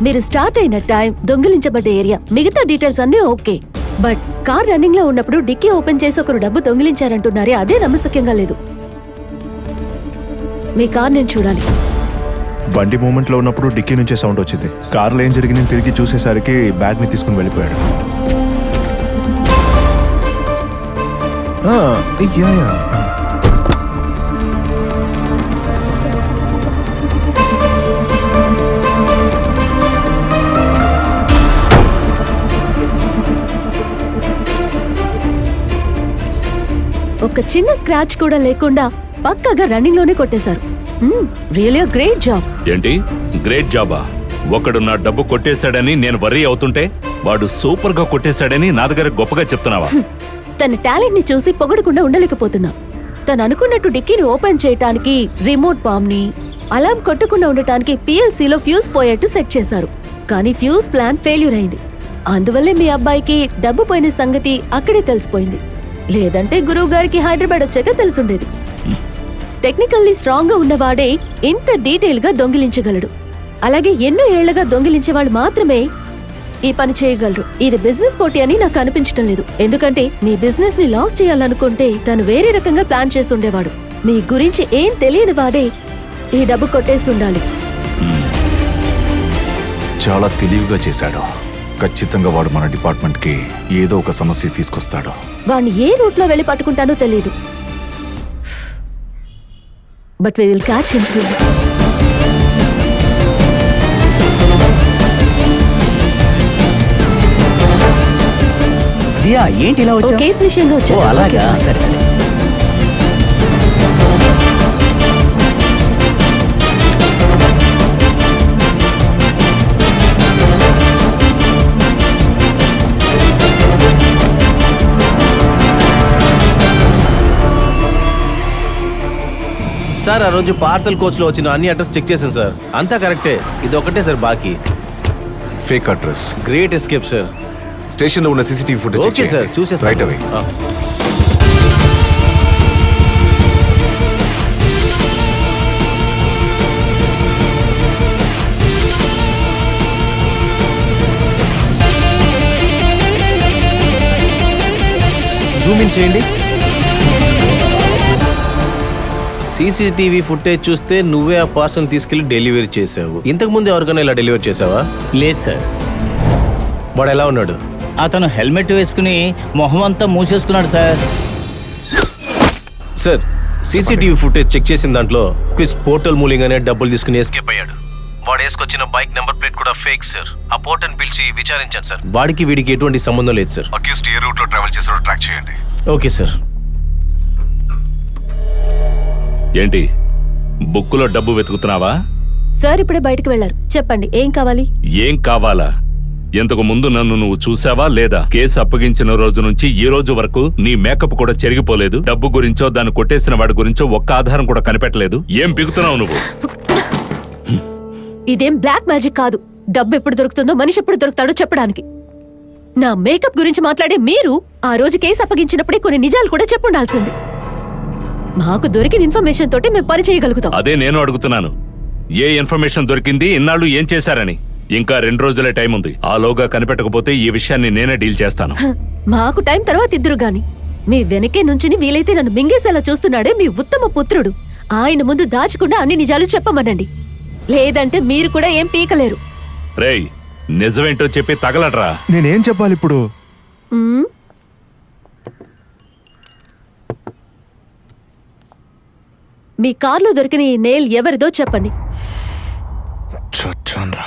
మీరు స్టార్ట్ అయిన time, దొంగిలించబడ్డ area, మిగతా డీటెయిల్స్ అన్నీ ఓకే. బట్ కార్ రన్నింగ్ లో ఉన్నప్పుడు డిక్కీ ఓపెన్ చేసి ఒకరు డబ్బు దొంగిలించారంటున్నారే, అదే నమ్మశక్యంగా లేదు. మీ కార్ నేను చూడాలి. బండి మూమెంట్ లో ఉన్నప్పుడు డిక్కీ నుంచే సౌండ్ వచ్చింది. కార్లో ఏం జరిగింది తిరిగి చూసేసరికి బ్యాగ్ ని తీసుకుని వెళ్ళిపోయాడు. ఒక చిన్న స్క్రాచ్ కూడా లేకుండా పక్కగా రన్నింగ్ లోనే కొట్టేశారు. Really great job. ఏంటి గ్రేట్ జాబా? ఒకడు నా డబ్బు కొట్టేశాడని నేను వర్రీ అవుతుంటే వాడు సూపర్ గా కొట్టేశాడని నా దగ్గర గొప్పగా చెప్తున్నావా? తన టాలెంట్ ని చూసి పొగడకుండా ఉండలేకపోతున్నా. తను అనుకున్నట్టు డిక్కీని ఓపెన్ చేయడానికి రిమోట్ బాంబ్ ని, అలారం కొట్టకుండా ఉండటానికి PLCలో ఫ్యూజ్ పోయేట్టు సెట్ చేశారు. కానీ ఫ్యూజ్ ప్లాన్ ఫెయిల్యూర్ అయింది. అందువల్లే మీ అబ్బాయికి డబ్బు పోయిన సంగతి అక్కడే తెలిసిపోయింది. లేదంటే గురువు గారికి హైదరాబాద్ వచ్చాక తెలుసుండేది. టెక్నికల్లీ స్ట్రాంగ్ గా ఉన్నవాడే ఇంత డీటెయిల్ గా దొంగిలించగలడు. అలాగే ఎన్నో ఏళ్లగా దొంగిలించే వాళ్ళు మాత్రమే ఈ పని చేయగలరు. ఇది బిజినెస్ పోటీ అని నాకు అనిపించడం లేదు. ఎందుకంటే మీ బిజినెస్ ని లాస్ చేయాలనుకుంటే తను వేరే రకంగా ప్లాన్ చేసి ఉండేవాడు. మీ గురించి ఏం తెలియని వాడే ఈ డబ్బు కొట్టేసి ఉండాలి. చాలా తెలివిగా చేశాడు. ఖచ్చితంగా వాడు మన డిపార్ట్మెంట్ కి ఏదో ఒక సమస్య తీసుకొస్తాడు. వాడిని ఏ రూట్ లో వెళ్లి పట్టుకుంటానో తెలియదు. But we will catch him soon. Diya, ఏంటి ఇలా వచ్చావు? కేసు విషయంగా వచ్చాను. ఓ, అలాగా, సరే సరే. సార్, ఆ రోజు పార్సల్ కోచ్ లో వచ్చిన అన్ని అడ్రస్ చెక్ చేశాను సార్, అంతా కరెక్టే. ఇది ఒకటే సార్ బాకీ. Fake address. Great escape sir. Station లో ఉన్న CCTV ఫుటేజ్ ఓకే సార్, చూసేస్తాను. Right away. జూమ్ ఇన్ చేయండి. CCTV ఫుటేజ్ చూస్తే నువ్వే ఆ పార్సల్ తీసుకెళ్లి డెలివరీ చేసావు. ఇంతకు ముందు ఎవరికైనా ఇలా డెలివరీ చేసావా? లేదు సార్. వాడు ఎలా ఉన్నాడు? అతను హెల్మెట్ వేసుకుని మొహం అంతా మూసేసుకున్నాడు sir. Sir, CCTV footage check చేసిన దాంట్లో క్విస్ పోర్టల్ మూలింగానే డబ్బులు తీసుకుని ఎస్కేప్ అయ్యాడు. వాడు వేసుకొచ్చిన బైక్ నెంబర్ ప్లేట్ కూడా ఫేక్ సార్. ఆ పోర్టల్ పిలిచి విచారించాను సార్. వాడికి వీడికి ఎటువంటి సంబంధం లేదు సార్. అక్యూజ్డ్ ఏ రూట్ లో ట్రావెల్ చేసారో ట్రాక్ చేయండి. Okay sir. ఏంటి బుక్కులో డబ్బు వెతుకుతున్నావా? సార్ ఇప్పుడే బయటకు వెళ్లారు. చెప్పండి, ఏం కావాలి? ఏం కావాలా? ఇంతకు ముందు నన్ను నువ్వు చూసావా లేదా? కేసు అప్పగించిన రోజు నుంచి ఈ రోజు వరకు నీ మేకప్ కూడా చెరిగిపోలేదు. డబ్బు గురించో దాన్ని కొట్టేసిన వాడి గురించో ఒక్క ఆధారం కూడా కనిపెట్టలేదు. ఏం పిగుతున్నావు నువ్వు? ఇదేం బ్లాక్ మ్యాజిక్ కాదు. డబ్బు ఎప్పుడు దొరుకుతుందో, మనిషి ఎప్పుడు దొరుకుతాడో చెప్పడానికి. నా మేకప్ గురించి మాట్లాడే మీరు ఆ రోజు కేసు అప్పగించినప్పుడే కొన్ని నిజాలు కూడా చెప్పుండాల్సింది. మాకు దొరికిన ఇన్ఫర్మేషన్ తోటి మేము పని చేయగలుగుతాం. అదే నేను అడుగుతున్నాను. ఏ ఇన్ఫర్మేషన్ దొరికింది? ఇన్నాళ్ళు ఏం చేశారని? ఇంకా 2 రోజులే టైం ఉంది. ఆలోగా కనిపెట్టకపోతే ఈ విషయాన్ని నేనే డీల్ చేస్తాను. మాకు టైం తర్వాత ఇద్దరు గాని. మీ వెనకే నుంచుని వీలైతే నన్ను మింగేసేలా చూస్తున్నాడే మీ ఉత్తమ పుత్రుడు. ఆయన ముందు దాచకుండా అన్ని నిజాలు చెప్పమనండి. లేదంటే మీరు కూడా ఏం పీకలేరు. రేయ్, నిజమేంటో చెప్పి తగలడ్రా. నేనేం చెప్పాలి ఇప్పుడు? మీ కార్లో దొరికిన ఈ నెయిల్ ఎవరిదో చెప్పండి. చచ్చాన్రా.